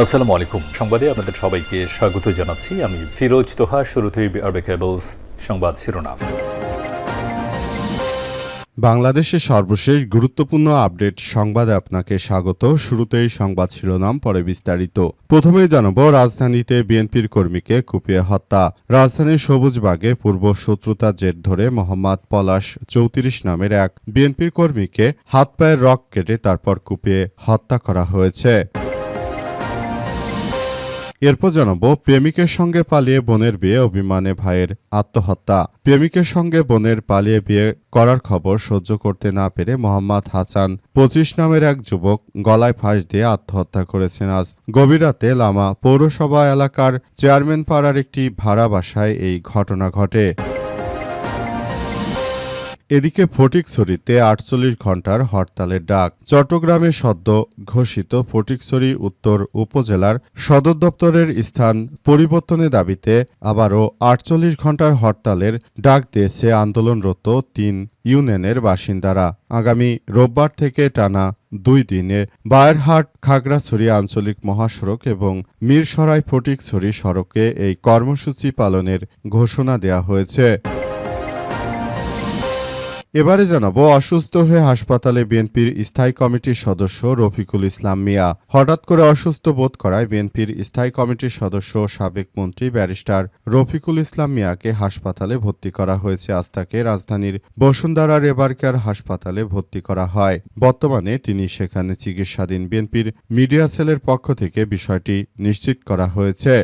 আসসালামু আলাইকুম। সংবাদে আপনাদের সবাইকে স্বাগত জানাচ্ছি। আমি ফিরোজ তোহা। শুরুতেই আরবে কেবলস সংবাদ শিরোনাম। বাংলাদেশের সর্বশেষ গুরুত্বপূর্ণ আপডেট সংবাদে আপনাকে স্বাগত। শুরুতেই সংবাদ শিরোনাম, পরে বিস্তারিত। প্রথমেই জানাব, রাজধানীতে বিএনপির কর্মীকে কুপিয়ে হত্যা। রাজধানীর সবুজবাগে পূর্ব শত্রুতার জের ধরে মোহাম্মদ পলাশ ৩৪ নামের এক বিএনপির কর্মীকে হাত পায়ের রক কেটে তারপর কুপিয়ে হত্যা করা হয়েছে। এরপর জানাবো, প্রেমিকের সঙ্গে পালিয়ে বোনের বিয়ে, অভিমানে ভাইয়ের আত্মহত্যা। প্রেমিকের সঙ্গে বোনের পালিয়ে বিয়ে করার খবর সহ্য করতে না পেরে মোহাম্মদ হাসান ২৫ নামের এক যুবক গলায় ফাঁস দিয়ে আত্মহত্যা করেছেন। আজ গভীর রাতে লামা পৌরসভা এলাকার চেয়ারম্যান পাড়ার একটি ভাড়া বাসায় এই ঘটনা ঘটে। এদিকে ফটিকছড়িতে ৪৮ ঘণ্টার হরতালের ডাক। চট্টগ্রামে সদ্য ঘোষিত ফটিকছড়ি উত্তর উপজেলার সদর দপ্তরের স্থান পরিবর্তনের দাবিতে আবারও ৪৮ ঘণ্টার হরতালের ডাক দিয়েছে আন্দোলনরত ৩ ইউনিয়নের বাসিন্দারা। আগামী রোববার থেকে টানা ২ দিনে বায়েরহাট খাগড়াছড়ি আঞ্চলিক মহাসড়ক এবং মিরসরাই ফটিকছড়ি সড়কে এই কর্মসূচি পালনের ঘোষণা দেওয়া হয়েছে। এবারে জানাবো, অসুস্থ হয়ে হাসপাতালে বিএনপির স্থায়ী কমিটির সদস্য রফিকুল ইসলাম মিয়া। হঠাৎ করে অসুস্থ বোধ করায় বিএনপির স্থায়ী কমিটির সদস্য সাবেক মন্ত্রী ব্যারিস্টার রফিকুল ইসলাম মিয়াকে হাসপাতালে ভর্তি করা হয়েছে। আজ তাকে রাজধানীর বসুন্ধরা রেবারকেয়ার হাসপাতালে ভর্তি করা হয়। বর্তমানে তিনি সেখানে চিকিৎসাধীন। বিএনপির মিডিয়া সেলের পক্ষ থেকে বিষয়টি নিশ্চিত করা হয়েছে।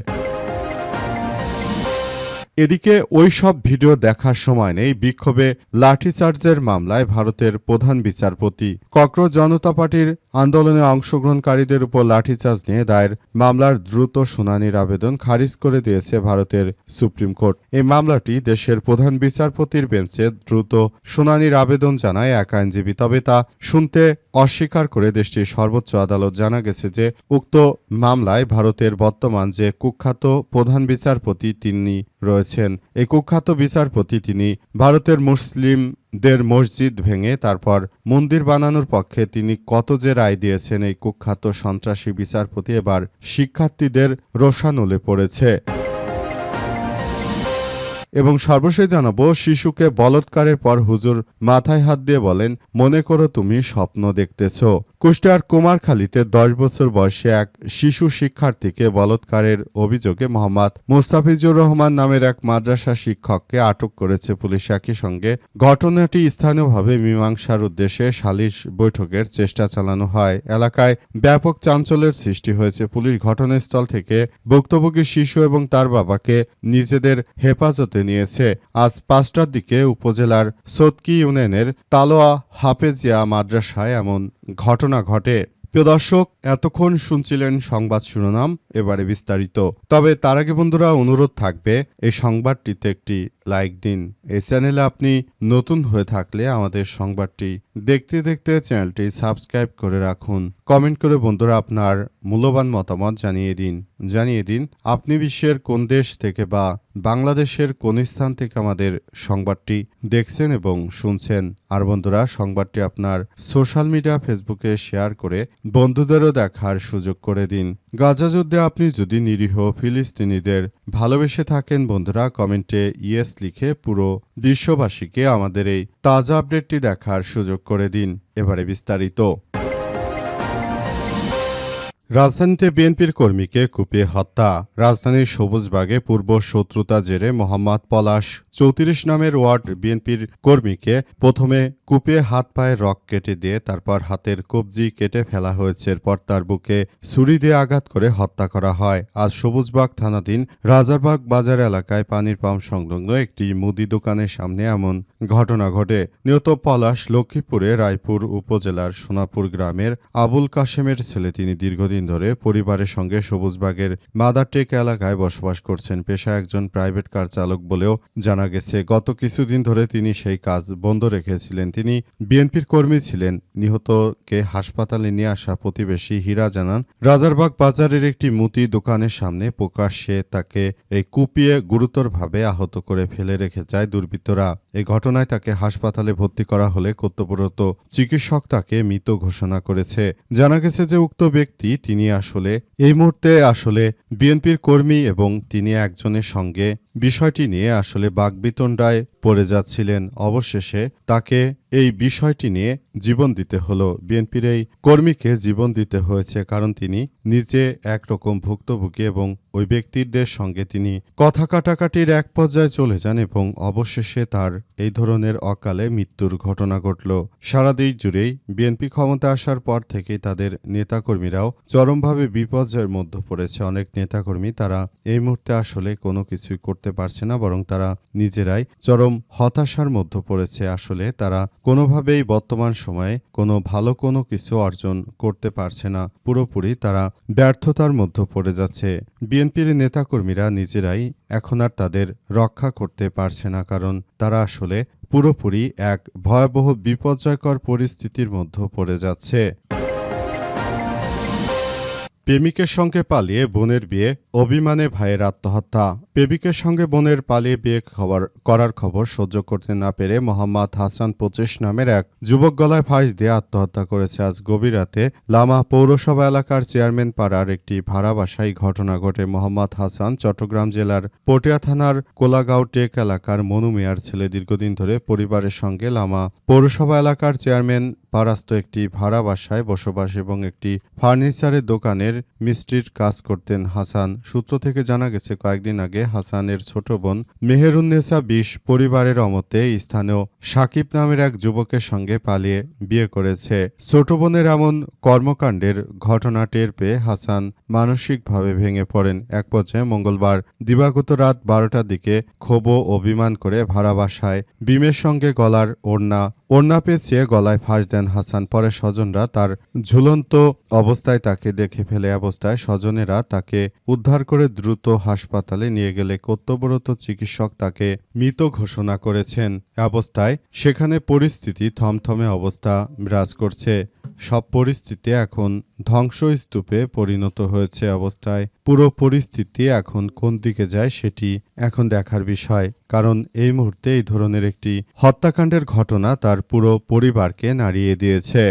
এদিকে ওই সব ভিডিও দেখার সময় নেই। বিক্ষোভে লাঠিচার্জের মামলায় ভারতের প্রধান বিচারপতি ককরোচ জনতা পার্টির আন্দোলনে অংশগ্রহণকারীদের উপর লাঠিচার্জ নিয়ে দায়ের মামলার দ্রুত শুনানির আবেদন খারিজ করে দিয়েছে ভারতের সুপ্রিম কোর্ট। এই মামলাটি দেশের প্রধান বিচারপতির বেঞ্চে দ্রুত শুনানির আবেদন জানায় এক আইনজীবী। তবে তা শুনতে অস্বীকার করে দেশটির সর্বোচ্চ আদালত জানা গেছে যে উক্ত মামলায় ভারতের বর্তমান যে কুখ্যাত প্রধান বিচারপতি তিনি রয়েছেন। এই কুখ্যাত বিচারপতি তিনি ভারতের মুসলিমদের মসজিদ ভেঙে তারপর মন্দির বানানোর পক্ষে তিনি কত যে রায় দিয়েছেন, এই কুখ্যাত সন্ত্রাসী বিচারপতি এবার শিক্ষার্থীদের রোষানলে পড়েছে। এবং সর্বশেষ জানাবো, শিশুকে বলৎকারের পর হুজুর মাথায় হাত দিয়ে বলেন, মনে করো তুমি স্বপ্ন দেখতেছ। কুষ্টিয়ার কুমারখালীতে ১০ বছর বয়সী এক শিশু শিক্ষার্থীকে বলৎকারের অভিযোগে মোহাম্মদ মুস্তাফিজুর রহমান নামের এক মাদ্রাসা শিক্ষককে আটক করেছে পুলিশ। একই সঙ্গে ঘটনাটি স্থানীয়ভাবে মীমাংসার উদ্দেশ্যে সালিশ বৈঠকের চেষ্টা চালানো হয়। এলাকায় ব্যাপক চাঞ্চল্যের সৃষ্টি হয়েছে। পুলিশ ঘটনাস্থল থেকে ভুক্তভোগী শিশু এবং তার বাবাকে নিজেদের হেফাজতে নিয়েছে। আজ ৫টার দিকে উপজেলার সতকি ইউনিয়নের তালোয়া হাফেজিয়া মাদ্রাসায় এমন ঘটনা ঘটে। প্রিয় দর্শক, এতক্ষণ শুনছিলেন সংবাদ শিরোনাম, এবারে বিস্তারিত। তবে তার আগে বন্ধুরা, অনুরোধ থাকবে এই সংবাদটিতে একটি লাইক দিন। এই চ্যানেলে আপনি নতুন হয়ে থাকলে আমাদের সংবাদটি দেখতে দেখতে চ্যানেলটি সাবস্ক্রাইব করে রাখুন। কমেন্ট করে বন্ধুরা আপনার মূল্যবান মতামত জানিয়ে দিন আপনি বিশ্বের কোন দেশ থেকে বা বাংলাদেশের কোন স্থান থেকে আমাদের সংবাদটি দেখছেন এবং শুনছেন। আর বন্ধুরা, সংবাদটি আপনার সোশ্যাল মিডিয়া ফেসবুকে শেয়ার করে বন্ধুদেরও দেখার সুযোগ করে দিন। গাজা যুদ্ধে আপনি যদি নিরীহ ফিলিস্তিনিদের ভালোবেসে থাকেন বন্ধুরা, কমেন্টে ইয়েস লিখে পুরো বিশ্ববাসীকে আমাদের এই তাজা আপডেটটি দেখার সুযোগ করে দিন। এবারে বিস্তারিত। রাজধানীতে বিএনপির কর্মীকে কুপিয়ে হত্যা। রাজধানীর সবুজবাগে পূর্ব শত্রুতা জেরে মোহাম্মদ পলাশ ৩৪ নামের ওয়ার্ড বিএনপির কর্মীকে প্রথমে কুপিয়ে হাত পায়ের রক কেটে দিয়ে তারপর হাতের কবজি কেটে ফেলা হয়েছে। এরপর তার বুকে ছুরি দিয়ে আঘাত করে হত্যা করা হয়। আজ সবুজবাগ থানাধীন রাজারবাগ বাজার এলাকায় পানির পাম্প সংলগ্ন একটি মুদি দোকানের সামনে এমন ঘটনা ঘটে। নিহত পলাশ লক্ষ্মীপুরে রায়পুর উপজেলার সোনাপুর গ্রামের আবুল কাশেমের ছেলে। তিনি দীর্ঘদিন ধরে পরিবারের সঙ্গে সবুজবাগের মাদারটেক এলাকায় বসবাস করছেন। পেশায় একজন প্রাইভেট কার চালক বলেও জানা গেছে। গত কিছুদিন ধরে তিনি সেই কাজ বন্ধ রেখেছিলেন। তিনি বিএনপির কর্মী ছিলেন। নিহতকে হাসপাতালে নিয়ে আসা প্রতিবেশী হীরা জানান, রাজারবাগ বাজারের একটি মুদি দোকানের সামনে প্রকাশ্যে তাকে এই কুপিয়ে গুরুতরভাবে আহত করে ফেলে রেখে যায় দুর্বৃত্তরা। এই ঘটনায় তাকে হাসপাতালে ভর্তি করা হলে কর্তব্যরত চিকিৎসক তাকে মৃত ঘোষণা করেছে। জানা গেছে যে উক্ত ব্যক্তি তিনি আসলে এই মুহূর্তে আসলে বিএনপির কর্মী এবং তিনি একজনের সঙ্গে বিষয়টি নিয়ে আসলে বাকবিতণ্ডায় পড়ে যাচ্ছিলেন। অবশেষে তাকে এই বিষয়টি নিয়ে জীবন দিতে হলো। বিএনপির এই কর্মীকে জীবন দিতে হয়েছে, কারণ তিনি নিজে একরকম ভুক্তভোগী এবং ওই ব্যক্তিদের সঙ্গে তিনি কথা কাটাকাটির এক পর্যায়ে চলে যান এবং অবশেষে তার এই ধরনের অকালে মৃত্যুর ঘটনা ঘটল। সারা দেশ জুড়েই বিএনপি ক্ষমতা আসার পর থেকেই তাদের নেতাকর্মীরাও চরমভাবে বিপর্যয়ের মধ্যে পড়েছে। অনেক নেতাকর্মী তারা এই মুহূর্তে আসলে কোনো কিছুই করতে পারছে না, বরং তারা নিজেরাই চরম হতাশার মধ্যে পড়েছে। আসলে তারা কোনোভাবেই বর্তমান সময়ে ভালো কোনো কিছু অর্জন করতে পারছে না, পুরোপুরি তারা ব্যর্থতার মধ্যে পড়ে যাচ্ছে। বিএনপির নেতাকর্মীরা নিজেরাই এখন আর তাদের রক্ষা করতে পারছে না, কারণ তারা আসলে পুরোপুরি এক ভয়াবহ বিপর্যয়কর পরিস্থিতির মধ্যে পড়ে যাচ্ছে। প্রেমিকের সঙ্গে পালিয়ে বোনের বিয়ে, অভিমানে ভাইয়ের আত্মহত্যা। প্রেমিকের সঙ্গে বোনের পালিয়ে বিয়ে করার খবর সহ্য করতে না পেরে মোহাম্মদ হাসান 25 নামের এক যুবক গলায় ফাঁস দিয়ে আত্মহত্যা করেছে। আজ গভীর রাতে লামা পৌরসভা এলাকার চেয়ারম্যান পাড়ার একটি ভাড়া বাসায় ঘটনা ঘটে। মোহাম্মদ হাসান চট্টগ্রাম জেলার পটিয়া থানার কোলাগাঁও টেক এলাকার মনু মিয়ার ছেলে। দীর্ঘদিন ধরে পরিবারের সঙ্গে লামা পৌরসভা এলাকার চেয়ারম্যান পাড়াস্থ একটি ভাড়া বাসায় বসবাস এবং একটি ফার্নিচারের দোকানের মিস্ত্রির কাজ করতেন হাসান। সূত্র থেকে জানা গেছে, কয়েকদিন আগে হাসানের ছোট বোন মেহেরুন্নেসা 20 পরিবারের অমতে স্থানীয় সাকিব নামের এক যুবকের সঙ্গে পালিয়ে বিয়ে করেছে। ছোট বোনের এমন কর্মকাণ্ডের ঘটনা টের পেয়ে হাসান মানসিকভাবে ভেঙে পড়েন। এক পর্যায়ে মঙ্গলবার দিবাগত রাত 12টার দিকে ক্ষোভ ও অভিমান করে ভাড়া বাসায় বিমের সঙ্গে গলার ওড়না পেঁচিয়ে গলায় ফাঁস দেন হাসান। পরে স্বজনরা তার ঝুলন্ত অবস্থায় তাকে দেখে ফেলে। অবস্থায় স্বজনেরা তাকে উদ্ধার করে দ্রুত হাসপাতালে নিয়ে গেলে কর্তব্যরত চিকিৎসক তাকে মৃত ঘোষণা করেছেন। অবস্থায় সেখানে পরিস্থিতি থমথমে অবস্থা বিরাজ করছে। সব পরিস্থিতি এখন ধ্বংসস্তূপে পরিণত হয়েছে। অবস্থায় পুরো পরিস্থিতি এখন কোন দিকে যায় সেটি এখন দেখার বিষয়, কারণ এই মুহূর্তে এই ধরনের একটি হত্যাকাণ্ডের ঘটনা তার পুরো পরিবারকে নাড়িয়ে দিয়েছে।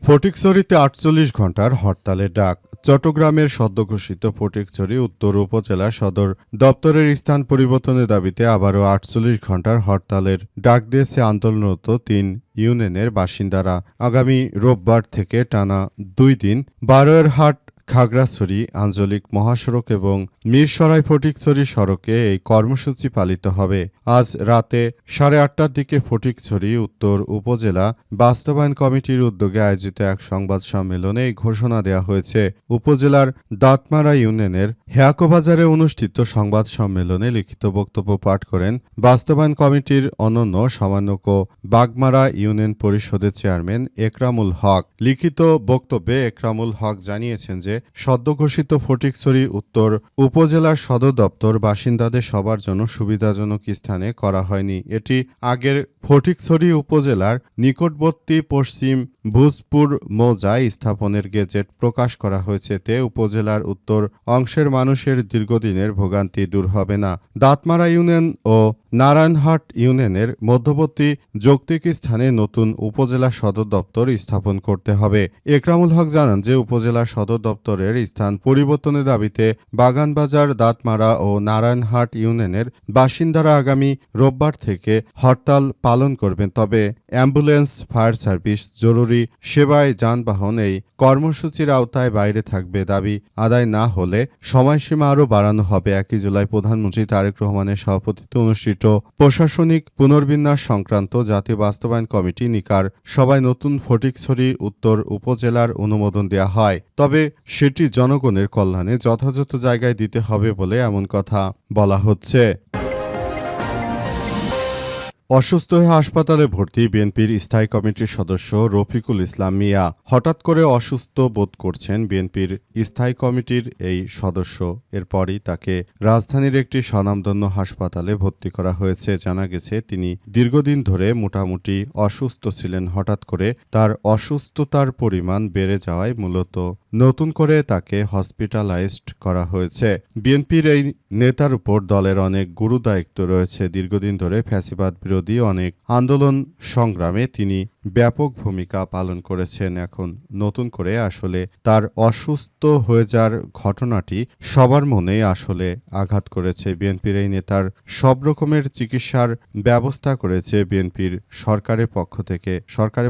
ফটিকছড়িতে 48 ঘণ্টার হরতালের ডাক। চট্টগ্রামের সদ্যঘোষিত ফটিকছড়ি উত্তর উপজেলা সদর দপ্তরের স্থান পরিবর্তনের দাবিতে আবারও 48 ঘণ্টার হরতালের ডাক দিয়েছে আন্দোলনরত 3 ইউনিয়নের বাসিন্দারা। আগামী রোববার থেকে টানা 2 দিন বারোয়ারহাট খাগড়াছড়ি আঞ্চলিক মহাসড়ক এবং মিরসরাই ফটিকছড়ি সড়কে এই কর্মসূচি পালিত হবে। আজ রাতে 8:30টার দিকে ফটিকছড়ি উত্তর উপজেলা বাস্তবায়ন কমিটির উদ্যোগে আয়োজিত এক সংবাদ সম্মেলনে এই ঘোষণা দেওয়া হয়েছে। উপজেলার দাঁতমারা ইউনিয়নের হেয়াকোবাজারে অনুষ্ঠিত সংবাদ সম্মেলনে লিখিত বক্তব্য পাঠ করেন বাস্তবায়ন কমিটির অনন্য সমন্বয়ক বাগমারা ইউনিয়ন পরিষদের চেয়ারম্যান একরামুল হক। লিখিত বক্তব্যে একরামুল হক জানিয়েছেন যে সদ্যঘোষিত ফটিকছড়ি উত্তর উপজেলার সদর দপ্তর বাসিন্দাদের সবার জন্য সুবিধাজনক স্থানে করা হয়নি। এটি আগের ফটিকছড়ি উপজেলার নিকটবর্তী পশ্চিম ভূজপুর মৌজায় স্থাপনের গেজেট প্রকাশ করা হয়েছে। এতে উপজেলার উত্তর অংশের মানুষের দীর্ঘদিনের ভোগান্তি দূর হবে না। দাঁতমারা ইউনিয়ন ও নারায়ণহাট ইউনিয়নের মধ্যবর্তী যৌক্তিক স্থানে নতুন উপজেলা সদর দপ্তর স্থাপন করতে হবে। একরামুল হক জানান যে উপজেলা সদর দপ্তরের স্থান পরিবর্তনের দাবিতে বাগানবাজার, দাঁতমারা ও নারায়ণহাট ইউনিয়নের বাসিন্দারা আগামী রোববার থেকে হরতাল পালন করবেন। তবে অ্যাম্বুলেন্স, ফায়ার সার্ভিস, জরুরি সেবায় যানবাহন এই কর্মসূচির আওতায় বাইরে থাকবে। দাবি আদায় না হলে সময়সীমা আরও বাড়ানো হবে। 1 জুলাই প্রধানমন্ত্রী তারেক রহমানের সভাপতিত্বে অনুষ্ঠিত প্রশাসনিক পুনর্বিন্যাস সংক্রান্ত জাতীয় বাস্তবায়ন কমিটি নিকার সভায় নতুন ফটিকছড়ি উত্তর উপজেলার অনুমোদন দেওয়া হয়। তবে সেটি জনগণের কল্যাণে যথাযথ জায়গায় দিতে হবে বলে এমন কথা বলা হচ্ছে। অসুস্থ হয়ে হাসপাতালে ভর্তি বিএনপির স্থায়ী কমিটির সদস্য রফিকুল ইসলাম মিয়া। হঠাৎ করে অসুস্থ বোধ করছেন বিএনপির স্থায়ী কমিটির এই সদস্য। এরপরই তাকে রাজধানীর একটি স্বনামধন্য হাসপাতালে ভর্তি করা হয়েছে। জানা গেছে তিনি দীর্ঘদিন ধরে মোটামুটি অসুস্থ ছিলেন। হঠাৎ করে তার অসুস্থতার পরিমাণ বেড়ে যাওয়ায় মূলত নতুন করে তাকে হসপিটালাইজড করা হয়েছে। বিএনপির এই নেতার উপর দলের অনেক গুরুদায়িত্ব রয়েছে। দীর্ঘদিন ধরে ফ্যাসিবাদ বিরোধী অনেক আন্দোলন সংগ্রামে তিনি ব্যাপক ভূমিকা পালন করেছেন। এখন নতুন করে আসলে তার অসুস্থ হয়ে যাওয়ার ঘটনাটি সবার মনেই আসলে আঘাত করেছে। বিএনপির এই নেতার সব রকমের চিকিৎসার ব্যবস্থা করেছে বিএনপির সরকারের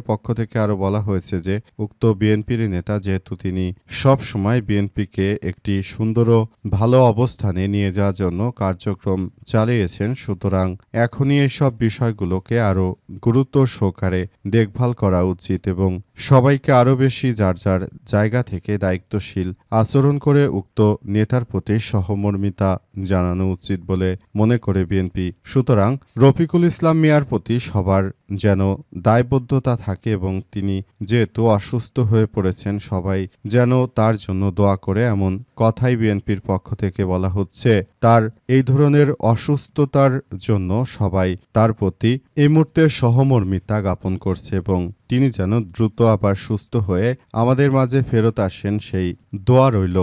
পক্ষ থেকে আরও বলা হয়েছে যে উক্ত বিএনপির নেতা, যেহেতু তিনি সব সময় বিএনপিকে একটি সুন্দর ও ভালো অবস্থানে নিয়ে যাওয়ার জন্য কার্যক্রম চালিয়েছেন, সুতরাং এখনই এইসব বিষয়গুলোকে আরও গুরুত্ব সহকারে দেখভাল করা উচিত এবং সবাইকে আরও বেশি যার যার জায়গা থেকে দায়িত্বশীল আচরণ করে উক্ত নেতার প্রতি সহমর্মিতা জানানো উচিত বলে মনে করে বিএনপি। সুতরাং রফিকুল ইসলাম মিয়ার প্রতি সবার যেন দায়বদ্ধতা থাকে এবং তিনি যেহেতু অসুস্থ হয়ে পড়েছেন, সবাই যেন তার জন্য দোয়া করে, এমন কথাই বিএনপির পক্ষ থেকে বলা হচ্ছে। তার এই ধরনের অসুস্থতার জন্য সবাই তার প্রতি এই মুহূর্তে সহমর্মিতা জ্ঞাপন করছে এবং তিনি যেন দ্রুত আবার সুস্থ হয়ে আমাদের মাঝে ফেরত আসেন, সেই দোয়া রইল।